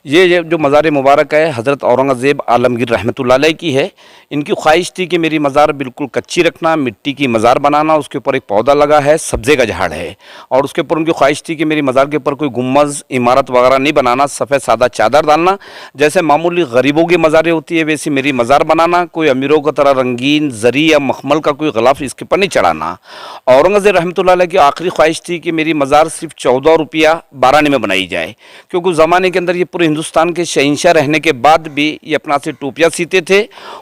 ये जो मज़ार मुबारक है हज़रत औरंगज़ेब आलमगीर रहमतुल्लाह अलैह की है। इनकी ख्वाहिश थी कि मेरी मज़ार बिल्कुल कच्ची रखना, मिट्टी की मज़ार बनाना, उसके ऊपर एक पौधा लगा है, सब्ज़े का झाड़ है और उसके ऊपर उनकी ख्वाहिश थी कि मेरी मज़ार के ऊपर कोई गुम्बज़ इमारत वगैरह नहीं बनाना, सफ़ेद सादा चादर डालना। जैसे मामूली गरीबों की मज़ारें होती है वैसी मेरी मज़ार बनाना, कोई अमीरों की तरह रंगीन जरी या मखमल का कोई ग़िलाफ़ इसके ऊपर नहीं चढ़ाना। औरंगज़ेब रहमतुल्लाह अलैह की आखिरी ख्वाहिश थी कि मेरी मज़ार सिर्फ 14 रुपया 12 आने में बनाई जाए, क्योंकि उस ज़माने के अंदर ये पूरे हिंदुस्तान के शहंशाह रहने के बाद भी ये अपना से टोपियाँ सीते थे,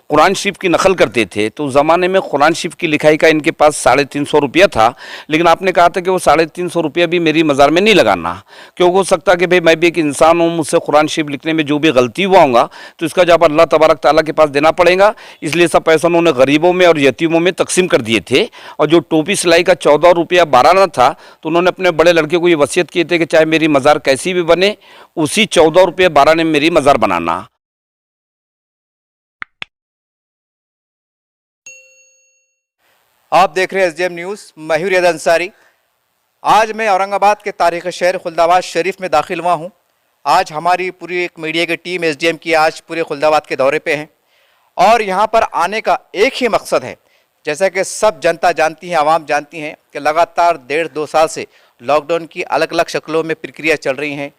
कुरान शरीफ की नकल करते थे। तो उस ज़माने में कुरान शरीफ की लिखाई का इनके पास 350 रुपया था, लेकिन आपने कहा था कि वो 350 रुपया भी मेरी मज़ार में नहीं लगाना, क्योंकि हो सकता कि भाई मैं भी एक इंसान हूँ, मुझसे कुरान शरीफ लिखने में जो भी गलती हुआ होगा तो इसका जवाब अल्लाह तबारक ताला के पास देना पड़ेगा। इसलिए सब पैसा उन्होंने गरीबों में और यतीमों में तकसीम कर दिए थे। और जो टोपी सिलाई का 14 रुपया 12 आना था, तो उन्होंने अपने बड़े लड़के को ये वसीयत किए थे कि चाहे मेरी मज़ार कैसी भी बने, उसी 14 रुपये 12 आने में मेरी मज़ार बनाना। आप देख रहे हैं एसडीएम न्यूज़, मैं हूं रियाद अंसारी। आज मैं औरंगाबाद के तारीख़ शहर खुलदाबाद शरीफ में दाखिल हुआ हूं। आज हमारी पूरी एक मीडिया की टीम एसडीएम की आज पूरे खुलदाबाद के दौरे पे है और यहां पर आने का एक ही मकसद है, जैसा कि सब जनता जानती है, आवाम जानती हैं कि लगातार 1.5-2 साल से लॉकडाउन की अलग अलग शक्लों में प्रक्रिया चल रही हैं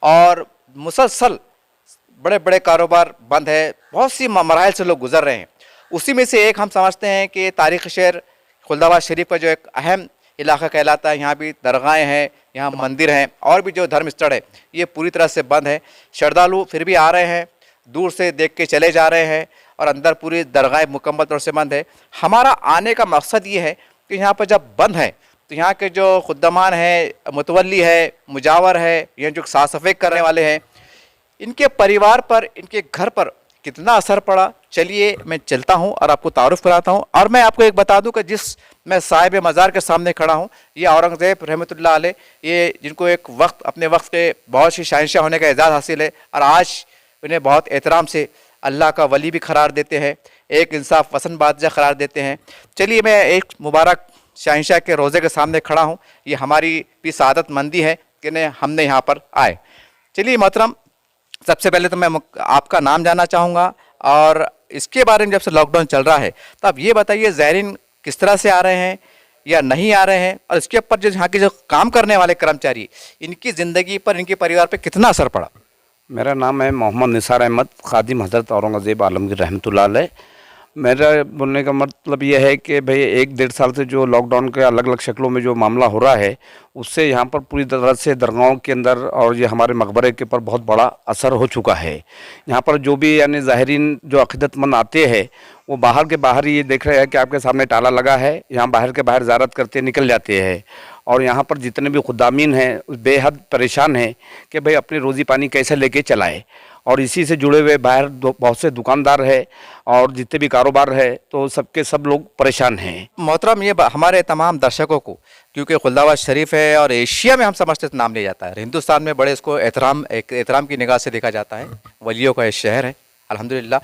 और मुसलसल बड़े बड़े कारोबार बंद है, बहुत सी मराहल से लोग गुजर रहे हैं। उसी में से एक हम समझते हैं कि तारीख़ शहर खुलदाबाद शरीफ का जो एक अहम इलाका कहलाता है, यहाँ भी दरगाहें हैं, यहाँ मंदिर हैं और भी जो धर्म स्थल है ये पूरी तरह से बंद है। श्रद्धालु फिर भी आ रहे हैं, दूर से देख के चले जा रहे हैं और अंदर पूरी दरगाहें मुकम्मल तौर से बंद है। हमारा आने का मकसद ये है कि यहाँ पर जब बंद है तो यहाँ के जो खुद्दमान है, मुतवल्ली है, मुजावर है, ये जो साफ़ सफाई करने वाले हैं, इनके परिवार पर, इनके घर पर कितना असर पड़ा, चलिए मैं चलता हूं और आपको तारुफ कराता हूं। और मैं आपको एक बता दूं कि जिस मैं साहिब मज़ार के सामने खड़ा हूं, ये औरंगज़ेब रहमतुल्लाह अलैह, ये जिनको एक वक्त अपने वक्त के बहुत सी शहंशाह होने का एजाज़ हासिल है और आज उन्हें बहुत एहतराम से अल्लाह का वली भी करार देते हैं, एक इंसाफ पसंद बादशाह करार देते हैं। चलिए मैं एक मुबारक शहंशाह के रोज़े के सामने खड़ा हूँ, ये हमारी भी सादत मंदी है कि हमने यहाँ पर आए। चलिए मोहतरम, सबसे पहले तो मैं आपका नाम जानना चाहूँगा और इसके बारे में, जब से लॉकडाउन चल रहा है तो आप ये बताइए ज़ायरीन किस तरह से आ रहे हैं या नहीं आ रहे हैं, और इसके ऊपर जो यहाँ के जो काम करने वाले कर्मचारी, इनकी ज़िंदगी पर, इनके परिवार पर कितना असर पड़ा। मेरा नाम है मोहम्मद निसार अहमद, खादिम हज़रत औरंगज़ेब आलमगीर रहमतुल्लाह अलैह। मेरा बोलने का मतलब ये है कि भाई 1-1.5 साल से जो लॉकडाउन के अलग अलग शक्लों में जो मामला हो रहा है, उससे यहाँ पर पूरी तरह से दरगाहों के अंदर और ये हमारे मकबरे के ऊपर बहुत बड़ा असर हो चुका है। यहाँ पर जो भी यानी ज़ाहिरीन जो अक़ीदतमंद आते हैं वो बाहर के बाहर ही ये देख रहे हैं कि आपके सामने ताला लगा है, यहाँ बाहर के बाहर ज़ियारत करते निकल जाते हैं। और यहाँ पर जितने भी खुद्दामीन हैं बेहद परेशान हैं कि भाई अपनी रोज़ी पानी कैसे लेके चलाए, और इसी से जुड़े हुए बाहर बहुत से दुकानदार है और जितने भी कारोबार है, तो सबके सब लोग परेशान हैं। मोहतरम, ये हमारे तमाम दर्शकों को, क्योंकि खुलदाबाद शरीफ है और एशिया में हम समझते तो नाम लिया जाता है, हिंदुस्तान में बड़े इसको एहतराम की निगाह से देखा जाता है, वलियों का ये शहर है अल्हम्दुलिल्लाह।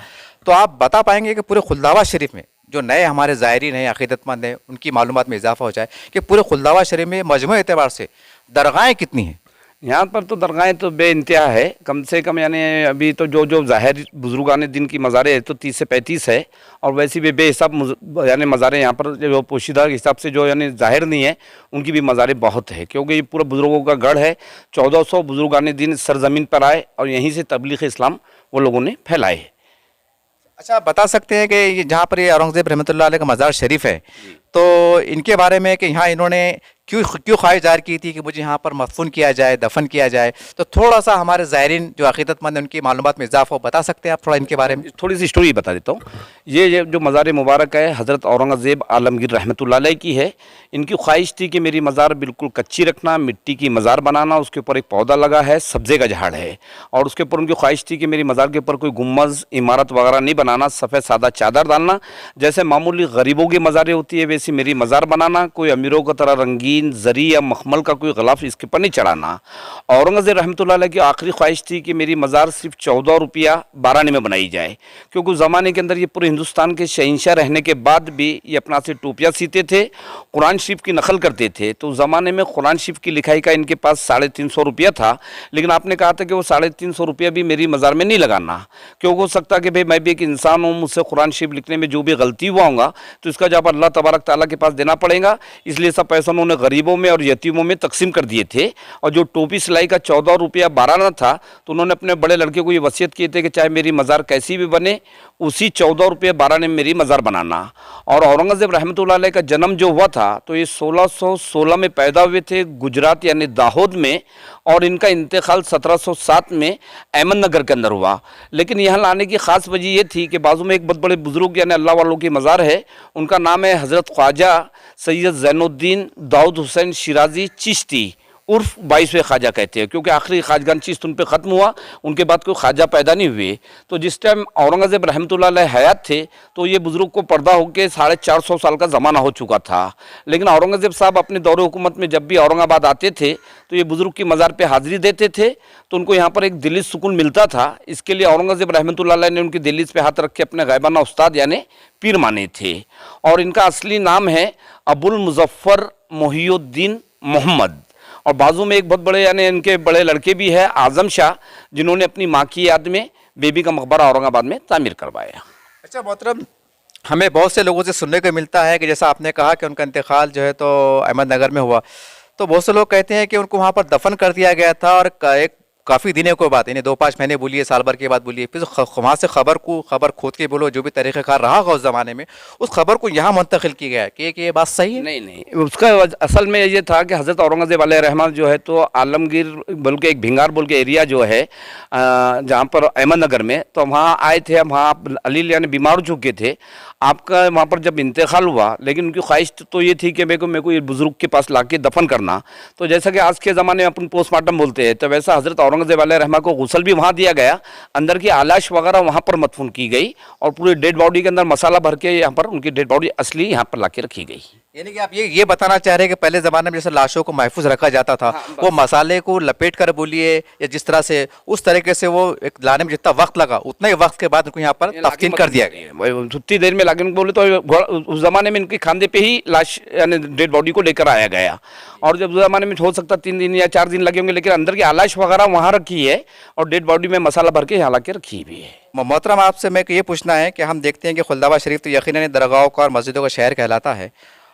तो आप बता पाएंगे कि पूरे खुलदाबाद शरीफ में जो नए हमारे ज़ायरीन हैं, अक़ीदतमंद हैं, उनकी मालूमात में इजाफा हो जाए कि पूरे खुलदाबाद शरीफ में मजमू एतबार से दरगाहें कितनी हैं। यहाँ पर तो दरगाहें तो बेइंतहा है, कम से कम यानी अभी तो जो ज़ाहिर बुजुर्गान दिन की मज़ारें है तो 30 से 35 है, और वैसी भी बेहिसाब यानी मज़ारें यहाँ पर जो पोशीदा के हिसाब से जो यानी ज़ाहिर नहीं है उनकी भी मज़ारें बहुत है, क्योंकि ये पूरा बुज़ुर्गों का गढ़ है। 1400 बुजुर्गान दिन सरज़मीन पर आए और यहीं से तबलीग इस्लाम वो लोगों ने फैलाए है। अच्छा, बता सकते हैं कि ये जहाँ पर ये औरंगज़ेब रहमतुल्लाह अलैह का मज़ार शरीफ है, तो इनके बारे में कि यहाँ इन्होंने क्यों ख्वाहिश ज़ाहिर की थी कि मुझे यहाँ पर मदफून किया जाए, दफन किया जाए, तो थोड़ा सा हमारे ज़ायरीन जो अक़ीदतमंद हैं उनकी मालूमात में इजाफा हो, बता सकते हैं आप थोड़ा इनके बारे में? थोड़ी सी स्टोरी बता देता हूँ। ये जो मज़ार मुबारक है हज़रत औरंगज़ेब आलमगीर रहमतुल्लाह अलैह की है। इनकी ख्वाहिश थी कि मेरी मज़ार बिल्कुल कच्ची रखना, मिट्टी की मज़ार बनाना, उसके ऊपर एक पौधा लगा है, सब्ज़े का झाड़ है और उसके ऊपर उनकी ख्वाहिश थी कि मेरी मज़ार के ऊपर कोई गुम्बज़ इमारत वगैरह नहीं बनाना, सफ़ेद सादा चादर डालना। जैसे मामूली गरीबों की मज़ारें होती है वैसी जैसी मेरी मज़ार बनाना, कोई अमीरों की तरह रंगीन जरी या मखमल का कोई ग़िलाफ़ इसके ऊपर नहीं चढ़ाना। औरंगज़ेब रहमतुल्लाह अलैह की आखिरी ख्वाहिश थी कि मेरी मज़ार सिर्फ 14 रुपया 12 आने में बनाई जाए, क्योंकि उस ज़माने के अंदर ये पूरे हिंदुस्तान के शहंशाह रहने के बाद भी ये अपना से टोपियाँ सीते थे, कुरान शरीफ की नकल करते थे। तो उस ज़माने में कुरान शरीफ की लिखाई का इनके पास 350 रुपया था, लेकिन आपने कहा था कि वो 350 रुपया भी मेरी मज़ार में नहीं लगाना, क्योंकि हो सकता कि भाई मैं भी एक इंसान हूँ, मुझसे कुरान शरीफ लिखने में जो भी गलती हुआ होगा तो इसका जवाब अल्लाह तबारक ताला के पास देना पड़ेगा। इसलिए सब पैसा उन्होंने गरीबों में और यतीमों में तकसीम कर दिए थे। और जो टोपी सिलाई का 14 रुपया 12 आना था, तो उन्होंने अपने बड़े लड़के को ये वसीयत किए थे कि चाहे मेरी मज़ार कैसी भी बने, उसी 14 रुपये 12 आने में मेरी मज़ार बनाना। और औरंगज़ेब रहमतुल्लाह अलैह का जन्म जो हुआ था तो ये 1616 में पैदा हुए थे गुजरात यानी दाहोद में, और इनका इंतकाल 1707 में अहमदनगर के अंदर हुआ। लेकिन यहाँ लाने की ख़ास वजह ये थी कि बाजू में एक बहुत बड़े बुज़ुर्ग यानी अल्लाह वालों की मज़ार है, उनका नाम है हज़रत ख्वाजा सैयद ज़ैनुद्दीन दाऊद हुसैन शिराजी चिश्ती उर्फ 22वें ख्वाजा कहते हैं, क्योंकि आखिरी ख्वाजगान चिश्त उन पर ख़त्म हुआ, उनके बाद कोई ख्वाजा पैदा नहीं हुए। तो जिस टाइम औरंगज़ेब रहमतुल्लाह अलैह हयात थे तो ये बुज़ुर्ग को पर्दा होकर 450 साल का ज़माना हो चुका था। लेकिन औरंगज़ेब साहब अपने दौरे हुकूमत में जब भी औरंगाबाद आते थे तो ये बुज़ुर्ग की मज़ार पे हाज़िरी देते थे, तो उनको यहाँ पर एक दिली सुकून मिलता था। इसके लिए औरंगज़ेब रहमतुल्लाह अलैह ने उनकी दिल्ली पे हाथ रख के अपने गायबाना उस्ताद यानी पीर माने थे। और इनका असली नाम है अबुल मुज़फ़्फ़र मोहिउद्दीन मोहम्मद। और बाजू में एक बहुत बड़े यानी इनके बड़े लड़के भी है आज़म शाह, जिन्होंने अपनी माँ की याद में बेबी का मकबरा औरंगाबाद में तामीर करवाया। अच्छा मोहतरम, हमें बहुत से लोगों से सुनने को मिलता है कि जैसा आपने कहा कि उनका इंतकाल जो है तो अहमदनगर में हुआ, तो बहुत से लोग कहते हैं कि उनको वहाँ पर दफन कर दिया गया था और एक काफ़ी दिनों के बाद, यानी 2-5 महीने बोलिए, साल भर के बाद बोलिए, फिर वहाँ से खबर खोद के बोलो, जो भी तरीक़ाकार रहा होगा उस ज़माने में, उस खबर को यहाँ मुंतकिल किया गया है कि ये बात सही है? नहीं, उसका असल में ये था कि हज़रत औरंगज़ेब अलैहि रहमत जो है तो आलमगीर बोल के एक भिंगार बोल के एरिया जो है जहाँ पर अहमदनगर में, तो वहाँ आए थे। वहाँ अली यानी बीमार हो चुके थे आपका, वहाँ पर जब इंतकाल हुआ, लेकिन उनकी ख्वाहिश तो ये थी कि मेरे को ये बुज़ुर्ग के पास लाके दफन करना। तो जैसा कि आज के ज़माने में अपन पोस्टमार्टम बोलते हैं, तो वैसा हज़रत औरंगज़ेब अलैहि रहमत को गुसल भी वहाँ दिया गया, अंदर की आलाश वगैरह वहाँ पर मदफून की गई, और पूरी डेड बॉडी के अंदर मसाला भर के यहाँ पर उनकी डेड बॉडी असली यहाँ पर लाके रखी गई। यानी कि आप ये बताना चाह रहे हैं कि पहले ज़माने में जैसे लाशों को महफूज रखा जाता था, वो मसाले को लपेट कर बोलिए या जिस तरह से, उस तरीके से वो एक लाने में जितना वक्त लगा उतना ही वक्त के बाद उनको यहाँ पर तफ्तीन कर दिया गया। उतनी देर में लाके बोले तो उस ज़माने में इनके खांदे पे ही लाश यानी डेड बॉडी को लेकर आया गया। और जब उस ज़माने में हो सकता 3 दिन या 4 दिन लगे होंगे, लेकिन अंदर की आलाश वगैरह वहाँ रखी है और डेड बॉडी में मसाला भर के यहाँ ला के रखी भी है। मोहतरम, आपसे मैं ये पूछना है कि हम देखते हैं कि खुलदाबाद शरीफ तो यकीनन दरगाहों का और मस्जिदों का शहर कहलाता है,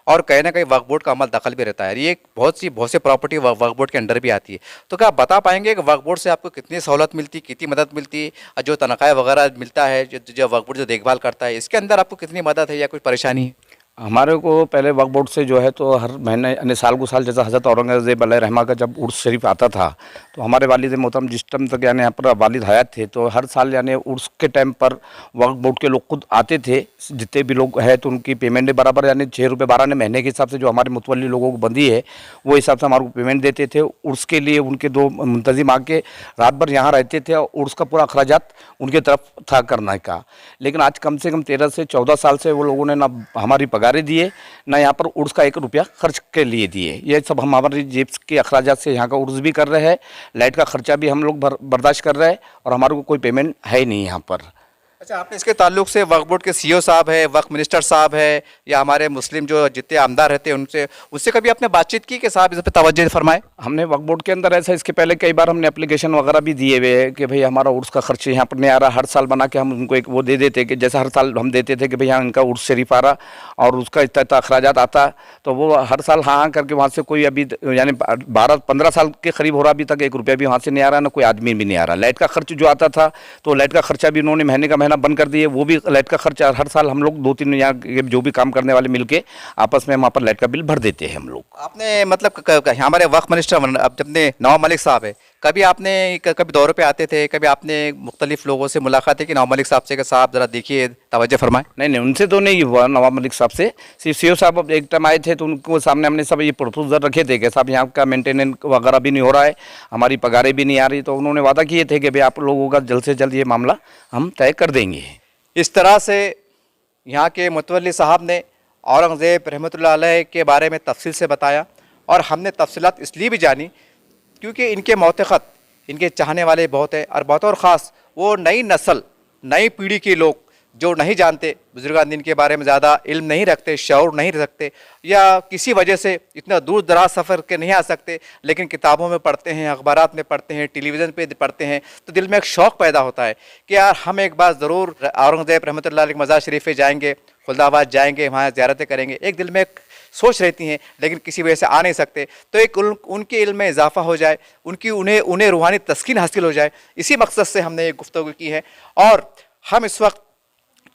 और कहीं ना कहीं वक्फ बोर्ड का अमल दखल भी रहता है। ये बहुत सी प्रॉपर्टी वक्फ बोर्ड के अंडर भी आती है। तो क्या आप बता पाएंगे कि वक्फ बोर्ड से आपको कितनी सहूलत मिलती, कितनी मदद मिलती, और जो तनख्वाह वगैरह मिलता है, जो वक्फ बोर्ड जो देखभाल करता है, इसके अंदर आपको कितनी मदद है या कुछ परेशानी है? हमारे को पहले वक्फ बोर्ड से जो है तो हर महीने यानी साल को साल, जैसा हज़रत औरंगज़ेब अलैहि रहमत का जब उर्स शरीफ आता था, तो हमारे वालिद मोहतरम जिस टाइम तक यानी यहाँ पर वालिद हयात थे, तो हर साल यानी उर्स के टाइम पर वक्फ बोर्ड के लोग खुद आते थे, जितने भी लोग हैं, तो उनकी पेमेंट बराबर यानी 6 रुपये 12 आने महीने के हिसाब से जो हमारे मुतवल्ली लोगों को बंदी है वो हिसाब से हमारे को पेमेंट देते थे। उर्स के लिए उनके 2 मुंतजिम आके रात भर यहाँ रहते थे और उर्स का पूरा अखराजात उनके तरफ था करने का। लेकिन आज कम से कम 13 से 14 साल से वो लोगों ने ना हमारी पगारें दिए, ना यहाँ पर उर्स का 1 रुपया खर्च के लिए दिए। ये सब हम हमारी जेब के अखराजात से यहाँ का उर्स भी कर रहे हैं, लाइट का खर्चा भी हम लोग बर्दाश्त कर रहे हैं, और हमारे को कोई पेमेंट है ही नहीं यहाँ पर। अच्छा, आपने इसके ताल्लुक से वक्फ बोर्ड के सीईओ साहब है, वक्फ मिनिस्टर साहब है, या हमारे मुस्लिम जो जितने आमदार रहते हैं उनसे कभी आपने बातचीत की कि साहब इस पर तवज्जो फरमाए? हमने वक्फ बोर्ड के अंदर ऐसा इसके पहले कई बार हमने एप्लीकेशन वगैरह भी दिए हुए हैं कि भाई हमारा उर्स का खर्च यहाँ पर नहीं आ रहा। हर साल बना के हम उनको एक वो दे देते कि जैसा हर साल हम देते थे कि भाई यहाँ इनका उर्स शरीफ आ रहा और उसका इतना अखराजात आता, तो वो हर साल हाँ करके वहाँ से कोई अभी यानी 12-15 साल के करीब हो रहा, अभी तक 1 रुपया भी वहाँ से नहीं आ रहा, ना कोई आदमी भी नहीं आ रहा। लाइट का खर्च जो आता था तो लाइट का खर्चा भी उन्होंने महीने का महीना बंद कर दिए, वो भी लाइट का खर्चा हर साल हम लोग 2-3 यहाँ जो भी काम करने वाले मिलके आपस में वहाँ पर लाइट का बिल भर देते हैं हम लोग। आपने मतलब हमारे वक्फ मिनिस्टर अब जब नवाब मलिक साहब है, कभी आपने कभी दौरे पे आते थे, कभी आपने मुख्तलिफ लोगों से मुलाकात है कि नवाब मलिक साहब से कि साहब ज़रा देखिए तवज्जो फरमाएं? नहीं, उनसे तो नहीं हुआ नवाब मलिक साहब से। सिर्फ सीओ साहब एक टाइम आए थे तो उनको सामने हमने सब ये प्रपोजल रखे थे कि साहब यहाँ का मेंटेनेंस वगैरह भी नहीं हो रहा है, हमारी पगारें भी नहीं आ रही, तो उन्होंने वादा किए थे कि भाई आप लोगों का जल्द से जल्द ये मामला हम तय कर देंगे। इस तरह से यहाँ के मुतवल्ली साहब ने औरंगज़ेब रहमतुल्लाह अलैह के बारे में तफसील से बताया, और हमने तफसीलात इसलिए भी जानी क्योंकि इनके मोतक़द, इनके चाहने वाले बहुत हैं, और बहुत और ख़ास वो नई नस्ल, नई पीढ़ी के लोग जो नहीं जानते, बुजुर्गान दिन के बारे में ज़्यादा इल्म नहीं रखते, शऊर नहीं रखते, या किसी वजह से इतना दूर दराज सफ़र के नहीं आ सकते, लेकिन किताबों में पढ़ते हैं, अखबारात में पढ़ते हैं, टेलीविज़न पे पढ़ते हैं, तो दिल में एक शौक़ पैदा होता है कि यार हम एक बार ज़रूर औरंगज़ेब रहमतुल्लाह अलैह के मज़ार शरीफ पे जाएंगे, खुल्दाबाद जाएंगे, वहाँ ज़ियारतें करेंगे। एक दिल में एक सोच रहती हैं, लेकिन किसी वजह से आ नहीं सकते, तो एक उनके इल्म में इजाफा हो जाए, उन्हें रूहानी तस्कीन हासिल हो जाए, इसी मकसद से हमने ये गुफ्तगू की है। और हम इस वक्त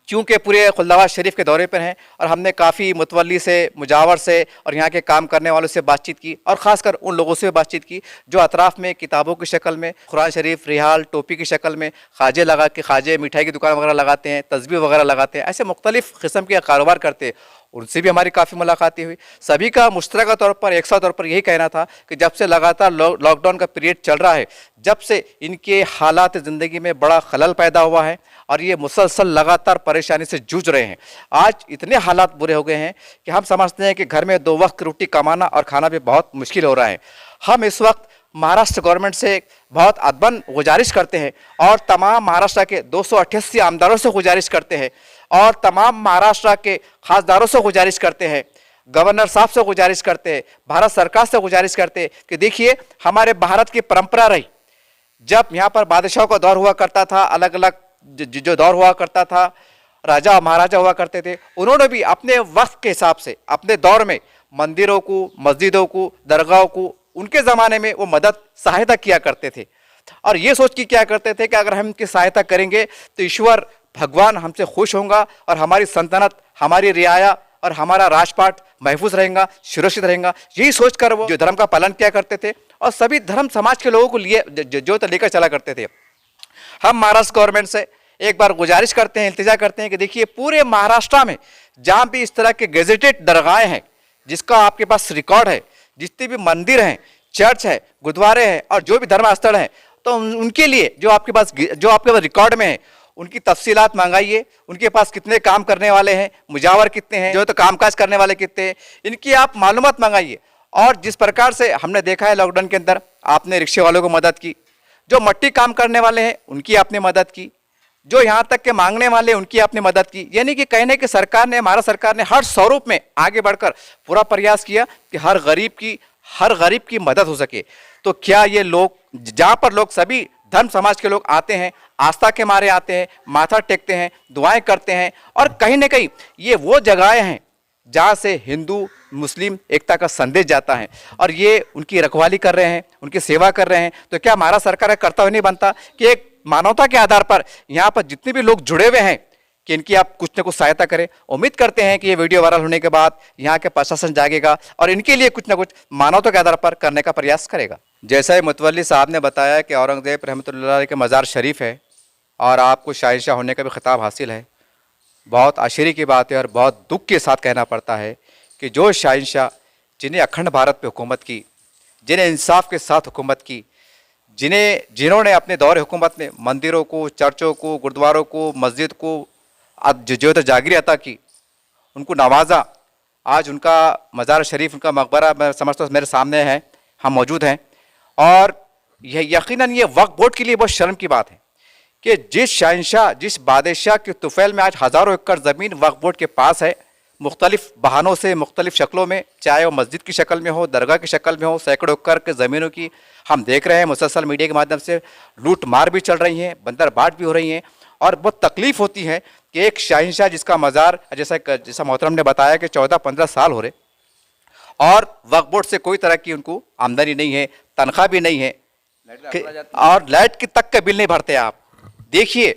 चूँकि पूरे खुल्दाबाद शरीफ के दौरे पर हैं, और हमने काफ़ी मुतवल्ली से, मुजावर से और यहाँ के काम करने वालों से बातचीत की, और ख़ासकर उन लोगों से बातचीत की जो अतराफ़ में किताबों की शक्ल में कुरान शरीफ, रिहाल, टोपी की शक्ल में खाजे लगा के, खाजे मिठाई की दुकान वगैरह लगाते हैं, तस्बीह वगैरह लगाते हैं, ऐसे मुख्तलिफ़ किस्म के कारोबार करते हैं, उनसे भी हमारी काफ़ी मुलाकातें हुई। सभी का मुश्तरका तौर पर, एक साथ तौर पर यही कहना था कि जब से लगातार लॉकडाउन का पीरियड चल रहा है, जब से इनके हालात ज़िंदगी में बड़ा खलल पैदा हुआ है, और ये मुसलसल लगातार परेशानी से जूझ रहे हैं। आज इतने हालात बुरे हो गए हैं कि हम समझते हैं कि घर में 2 वक्त रोटी कमाना और खाना भी बहुत मुश्किल हो रहा है। हम इस वक्त महाराष्ट्र गवर्नमेंट से बहुत अदबन गुजारिश करते हैं, और तमाम महाराष्ट्र के 288 आमदारों से गुजारिश करते हैं, और तमाम महाराष्ट्र के खासदारों से गुजारिश करते हैं, गवर्नर साहब से गुजारिश करते हैं, भारत सरकार से गुजारिश करते हैं कि देखिए, हमारे भारत की परंपरा रही, जब यहाँ पर बादशाहों का दौर हुआ करता था, अलग अलग जो दौर हुआ करता था, राजा और महाराजा हुआ करते थे, उन्होंने भी अपने वक्त के हिसाब से अपने दौर में मंदिरों को, मस्जिदों को, दरगाहों को, उनके ज़माने में वो मदद, सहायता किया करते थे, और ये सोच के क्या करते थे कि अगर हम इनकी सहायता करेंगे तो ईश्वर भगवान हमसे खुश होगा, और हमारी सल्तनत, हमारी रियाया और हमारा राजपाट महफूज रहेगा, सुरक्षित रहेगा। यही सोचकर वो जो धर्म का पालन किया करते थे, और सभी धर्म समाज के लोगों को लिए जो तो लेकर चला करते थे। हम महाराष्ट्र गवर्नमेंट से एक बार गुजारिश करते हैं, इल्तिजा करते हैं कि देखिए, पूरे महाराष्ट्र में जहाँ भी इस तरह के गेजेटेड दरगाहें हैं, जिसका आपके पास रिकॉर्ड है, जितने भी मंदिर हैं, चर्च है, गुरुद्वारे हैं, और जो भी धर्म स्थल हैं, तो उनके लिए जो आपके पास रिकॉर्ड में है, उनकी तफसीलात मंगाइए, उनके पास कितने काम करने वाले हैं, मुजावर कितने हैं, जो तो कामकाज करने वाले कितने हैं, इनकी आप मालूमात मंगाइए। और जिस प्रकार से हमने देखा है लॉकडाउन के अंदर, आपने रिक्शे वालों को मदद की, जो मट्टी काम करने वाले हैं उनकी आपने मदद की, जो यहाँ तक के मांगने वाले उनकी आपने मदद की। यानी कि कहने की सरकार ने, हमारा सरकार ने हर स्वरूप में आगे बढ़कर पूरा प्रयास किया कि हर गरीब की मदद हो सके। तो क्या ये लोग, जहाँ पर लोग सभी धर्म समाज के लोग आते हैं, आस्था के मारे आते हैं, माथा टेकते हैं, दुआएं करते हैं, और कहीं ना कहीं ये वो जगहें हैं जहाँ से हिंदू मुस्लिम एकता का संदेश जाता है, और ये उनकी रखवाली कर रहे हैं, उनकी सेवा कर रहे हैं, तो क्या हमारा सरकार का कर्तव्य नहीं बनता कि एक मानवता के आधार पर यहाँ पर जितने भी लोग जुड़े हुए हैं कि इनकी आप कुछ न कुछ सहायता करें। उम्मीद करते हैं कि ये वीडियो वायरल होने के बाद यहाँ के प्रशासन जागेगा और इनके लिए कुछ न कुछ मानवता के आधार पर करने का प्रयास करेगा। जैसा ही मुतवल्ली साहब ने बताया कि औरंगज़ेब रहमतुल्लाह अलैह के मज़ार शरीफ है और आपको शहंशाह होने का भी खिताब हासिल है, बहुत आश्चर्य की बात है और बहुत दुख के साथ कहना पड़ता है कि जो शहंशाह जिन्हें अखंड भारत पे हुकूमत की, जिन्हें इंसाफ के साथ हुकूमत की, जिन्होंने अपने दौर हुकूमत में मंदिरों को, चर्चों को, गुरुद्वारों को, मस्जिद को जो तो जागीरी अता की, उनको नवाजा, आज उनका मज़ार शरीफ, उनका मकबरा मैं समझता हूँ मेरे सामने है, हम मौजूद हैं। और यह यकीनन ये वक्फ बोर्ड के लिए बहुत शर्म की बात है कि जिस शहंशाह, जिस बादशाह के तुफैल में आज हज़ारों एकड़ ज़मीन वक्फ बोर्ड के पास है, मुख्तलिफ़ बहानों से, मुख्तलिफ़ शक्लों में, चाहे वो मस्जिद की शक्ल में हो, दरगाह की शक्ल में हो, सैकड़ों एकड़ के ज़मीनों की हम देख रहे हैं मुसलसल मीडिया के माध्यम से लूट मार भी चल रही हैं, बंदर बाट भी हो रही हैं, और बहुत तकलीफ़ होती है कि एक शहंशाह जिसका मज़ार, जैसा मोहतरम ने बताया कि 14-15 साल हो रहे, और वक्फ बोर्ड से कोई तरह की उनको आमदनी नहीं है, तनख्वाह भी नहीं है, और लाइट की तक का बिल नहीं भरते। आप देखिए,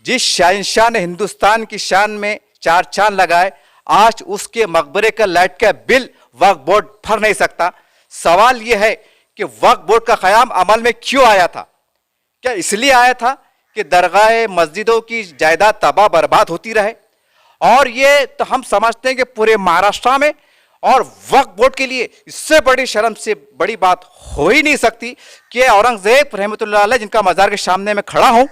जिस शहंशाह ने हिंदुस्तान की शान में 4 चांद लगाए, आज उसके मकबरे का लाइट का बिल वक्फ बोर्ड भर नहीं सकता। सवाल यह है कि वक्फ बोर्ड का क़याम अमल में क्यों आया था? क्या इसलिए आया था कि दरगाह मस्जिदों की जायदाद तबाह बर्बाद होती रहे? और ये तो हम समझते हैं कि पूरे महाराष्ट्र में और वक्फ बोर्ड के लिए इससे बड़ी शर्म से बड़ी बात हो ही नहीं सकती कि औरंगज़ेब रहमतुल्लाह अलैह जिनका मज़ार के सामने मैं खड़ा हूँ,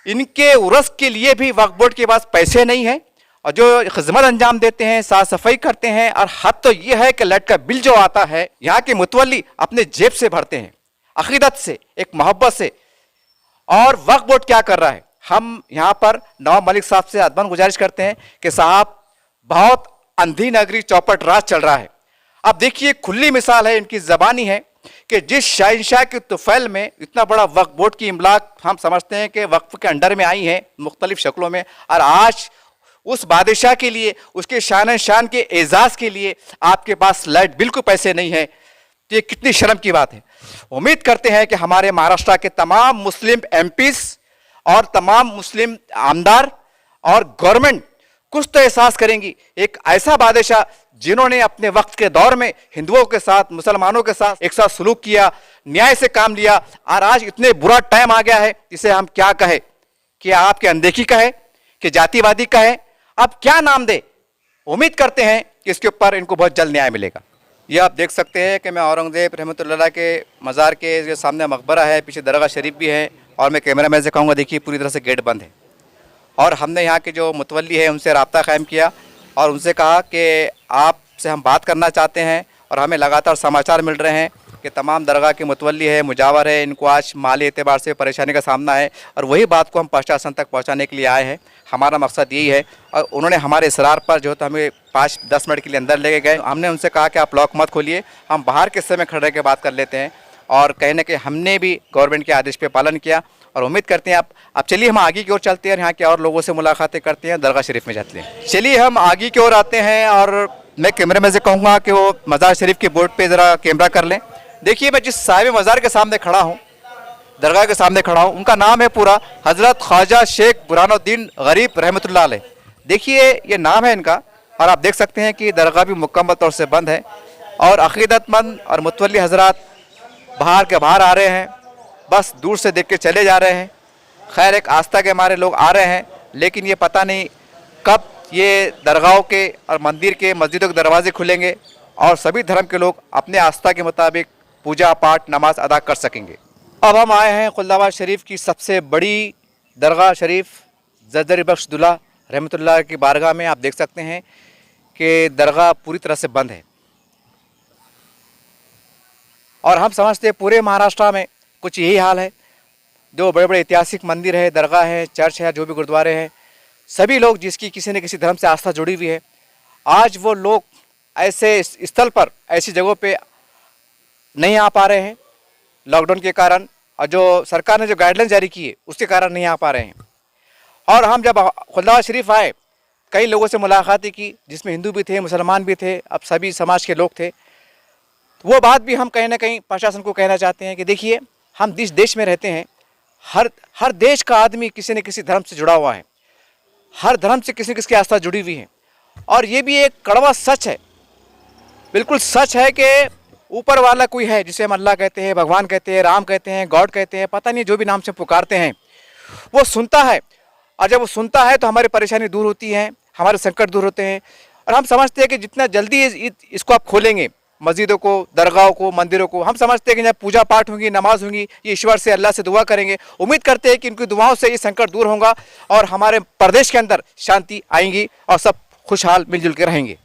इनके उर्स के लिए भी वक्फ बोर्ड के पास पैसे नहीं हैं, और जो खिदमत अंजाम देते हैं, साफ सफाई करते हैं, और हद तो ये है कि लाइट का बिल जो आता है यहाँ के मुतवल्ली अपने जेब से भरते हैं, अकीदत से, एक मोहब्बत से। और वक्फ बोर्ड क्या कर रहा है, हम यहाँ पर नवाब मलिक साहब से अदबन गुजारिश करते हैं कि साहब बहुत अंधी नगरी चौपट राज चल रहा है। अब देखिए खुली मिसाल है, इनकी ज़बानी है कि जिस शहंशाह के तुफैल में इतना बड़ा वक्फ बोर्ड की इमलाक हम समझते हैं कि वक्फ के अंडर में आई है मुख्तलिफ शक्लों में, और आज उस बादशाह के लिए, उसके शान के एजाज़ के लिए आपके पास लाइट बिल को पैसे नहीं है, तो ये कितनी शर्म की बात है। उम्मीद करते हैं कि हमारे महाराष्ट्र के तमाम मुस्लिम एमपीज और तमाम मुस्लिम आमदार और गवर्नमेंट कुछ तो एहसास करेंगी। एक ऐसा बादशाह जिन्होंने अपने वक्त के दौर में हिंदुओं के साथ, मुसलमानों के साथ एक साथ सलूक किया, न्याय से काम लिया, और आज इतने बुरा टाइम आ गया है, इसे हम क्या कहें, कि आपके अनदेखी का है, कि जातिवादी का है, अब क्या नाम दे। उम्मीद करते हैं कि इसके ऊपर इनको बहुत जल्द न्याय मिलेगा। ये आप देख सकते हैं कि मैं औरंगज़ेब रहमतुल्लाह के मज़ार के सामने मकबरा है, पीछे दरगाह शरीफ भी है, और मैं कैमरा मैन से कहूँगा देखिए पूरी तरह से गेट बंद है। और हमने यहाँ के जो मुतवल्ली है उनसे रब्ता कायम किया और उनसे कहा कि आपसे हम बात करना चाहते हैं, और हमें लगातार समाचार मिल रहे हैं कि तमाम दरगाह के मुतवल्ली है, मुजावर है, इनको आज माली एतबार से परेशानी का सामना है, और वही बात को हम प्रशासन तक पहुँचाने के लिए आए हैं। हमारा मकसद यही है, और उन्होंने हमारे इसरार पर जो तो हमें 5-10 मिनट के लिए अंदर लेके गए। हमने उनसे कहा कि आप लॉक मत खोलिए, हम बाहर के हिस्से में खड़े के बात कर लेते हैं, और कहीं ना कहीं हमने भी गवर्नमेंट के आदेश पे पालन किया। और उम्मीद करते हैं आप चलिए हम आगे की ओर चलते हैं और यहाँ के और लोगों से मुलाकातें करते हैं, दरगाह शरीफ में जाते हैं। चलिए हम आगे की ओर आते हैं, और मैं कैमरे में से कहूँगा कि वो मज़ार शरीफ के बोर्ड पे ज़रा कैमरा कर लें। देखिए मैं जिस साहिब मज़ार के सामने खड़ा हूँ, दरगाह के सामने खड़ा हूँ, उनका नाम है पूरा हज़रत ख्वाजा शेख बुरहानुद्दीन गरीब रहमतुल्लाह अलैह। देखिए ये नाम है इनका, और आप देख सकते हैं कि दरगाह भी मुकम्मल तौर से बंद है, और अक़ीदतमंद और मुतवल्ली हज़रात बाहर के बाहर आ रहे हैं, बस दूर से देख के चले जा रहे हैं। खैर एक आस्था के हमारे लोग आ रहे हैं, लेकिन ये पता नहीं कब ये दरगाहों के और मंदिर के, मस्जिदों के दरवाजे खुलेंगे और सभी धर्म के लोग अपने आस्था के मुताबिक पूजा पाठ नमाज अदा कर सकेंगे। अब हम आए हैं खुल्दाबाद शरीफ की सबसे बड़ी दरगाह शरीफ ज़रज़री बख्श दुल्ला रहमतुल्लाह की बारगाह में। आप देख सकते हैं कि दरगाह पूरी तरह से बंद है, और हम समझते हैं पूरे महाराष्ट्र में कुछ यही हाल है। जो बड़े बड़े ऐतिहासिक मंदिर है, दरगाह है, चर्च है, जो भी गुरुद्वारे हैं, सभी लोग जिसकी किसी न किसी धर्म से आस्था जुड़ी हुई है, आज वो लोग ऐसे स्थल पर, ऐसी जगहों पे नहीं आ पा रहे हैं लॉकडाउन के कारण, और जो सरकार ने जो गाइडलाइन जारी की है उसके कारण नहीं आ पा रहे हैं। और हम जब खुल्दाबाद शरीफ आए, कई लोगों से मुलाकातें की, जिसमें हिंदू भी थे, मुसलमान भी थे, अब सभी समाज के लोग थे। वो बात भी हम कहीं ना कहीं प्रशासन को कहना चाहते हैं कि देखिए हम जिस देश में रहते हैं, हर देश का आदमी किसी न किसी धर्म से जुड़ा हुआ है, हर धर्म से किसी न किसी की आस्था जुड़ी हुई है। और ये भी एक कड़वा सच है, बिल्कुल सच है कि ऊपर वाला कोई है, जिसे हम अल्लाह कहते हैं, भगवान कहते हैं, राम कहते हैं, गॉड कहते हैं, पता नहीं जो भी नाम से पुकारते हैं, वो सुनता है। और जब वो सुनता है तो हमारी परेशानी दूर होती है, हमारे संकट दूर होते हैं। और हम समझते हैं कि जितना जल्दी इसको आप खोलेंगे, मस्जिदों को, दरगाहों को, मंदिरों को, हम समझते हैं कि जब पूजा पाठ होंगी, नमाज होंगी, ये ईश्वर से, अल्लाह से दुआ करेंगे। उम्मीद करते हैं कि इनकी दुआओं से ये संकट दूर होगा और हमारे प्रदेश के अंदर शांति आएंगी और सब खुशहाल मिलजुल के रहेंगे।